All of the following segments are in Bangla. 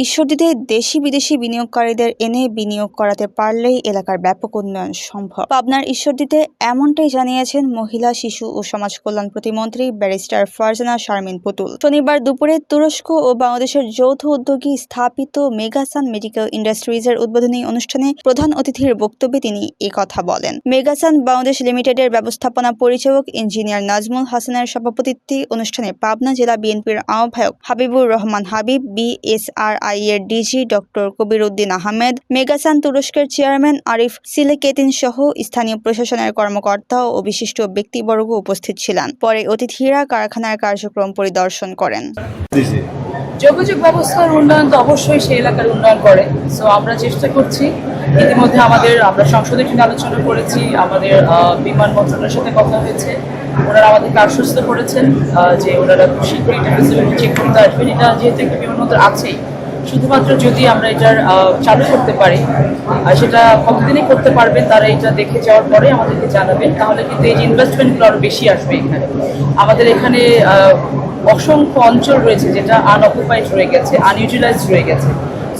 ঈশ্বরদীতে দেশি বিদেশি বিনিয়োগকারীদের এনে বিনিয়োগ করাতে পারলেই এলাকার ব্যাপক উন্নয়ন সম্ভব। পাবনার ঈশ্বরদীতে এমনটাই জানিয়েছেন মহিলা, শিশু ও সমাজ কল্যাণ প্রতিমন্ত্রী ব্যারিস্টার ফারজানা শারমিন পুতুল। শনিবার দুপুরে তুরস্ক ও বাংলাদেশের যৌথ উদ্যোগে স্থাপিত মেগাসান মেডিকেল ইন্ডাস্ট্রিজের উদ্বোধনী অনুষ্ঠানে প্রধান অতিথির বক্তব্যে তিনি একথা বলেন। মেগাসান বাংলাদেশ লিমিটেডের ব্যবস্থাপনা পরিচালক ইঞ্জিনিয়ার নাজমুল হাসানের সভাপতিত্বে অনুষ্ঠানে পাবনা জেলা বিএনপির আহ্বায়ক হাবিবুর রহমান হাবিব, BSRI এর ডিজি ডক্টর কবির উদ্দিন আহমেদ, মেগাসান তুরস্কের চেয়ারম্যান আরিফ সিলেকেতিন সহ স্থানীয় প্রশাসনের কর্মকর্তা ও বিশিষ্ট ব্যক্তিবর্গ উপস্থিত ছিলেন। পরে অতিথিরা কারখানার কার্যক্রম পরিদর্শন করেন। যোগাযোগ ব্যবস্থার উন্নয়ন তো অবশ্যই সেই এলাকার উন্নয়ন করে। সো আমরা চেষ্টা করছি, ইতিমধ্যে আমরা সংসদে একটি আলোচনা করেছি, আমাদের বিমান মন্ত্রণালয়ের সাথে কথা হয়েছে, ওনারা আমাদেরকে আশ্বস্ত করেছেন যে ওনারা শীঘ্রই এটা ফেসিলিটি চেক করতে আসবেন। এটা যেহেতু একটা বিমানবন্দর আছেই, শুধুমাত্র যদি আমরা এটার চালু করতে পারি, আর সেটা কতদিনে করতে পারবেন তারা এটা দেখে যাওয়ার পরে আমাদেরকে জানাবেন, তাহলে কিন্তু এই যে ইনভেস্টমেন্টগুলো আরও বেশি আসবে। আমাদের এখানে অসংখ্য অঞ্চল রয়েছে যেটা আনঅকুপাইড রয়ে গেছে, আনইউটিলাইজ রয়ে গেছে।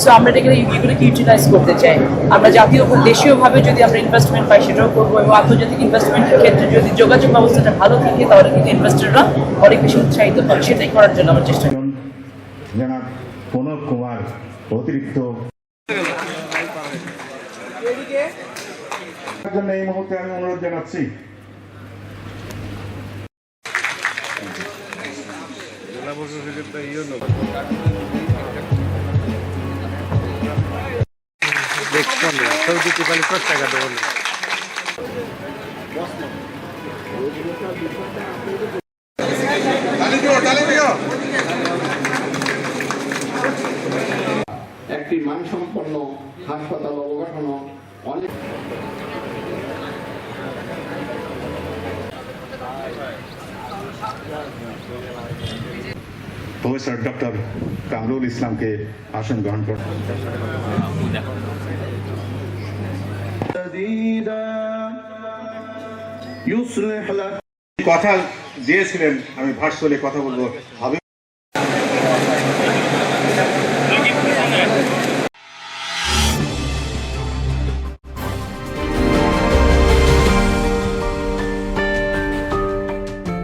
সো আমরা এগুলোকে ইউটিলাইজ করতে চাই। আমরা দেশীয়ভাবে যদি আমরা ইনভেস্টমেন্ট পাই সেটাও করবো, এবং আন্তর্জাতিক ইনভেস্টমেন্টের ক্ষেত্রে যদি যোগাযোগ ব্যবস্থাটা ভালো থাকে তাহলে কিন্তু ইনভেস্টররা অনেক বেশি উৎসাহিত হয়। সেটাই করার জন্য আমরা চেষ্টা করি। প্রণব কুমার অতিরিক্ত এই মুহূর্তে আমি অনুরোধ জানাচ্ছি একটি মানসম্পন্ন হাসপাতাল অবকাঠামো অনেক প্রফেসর ডক্টর কামরুল ইসলামকে আসন গ্রহণ করেন। কথা দিয়েছিলেন, আমি ভার্চুয়ালি কথা বলবো।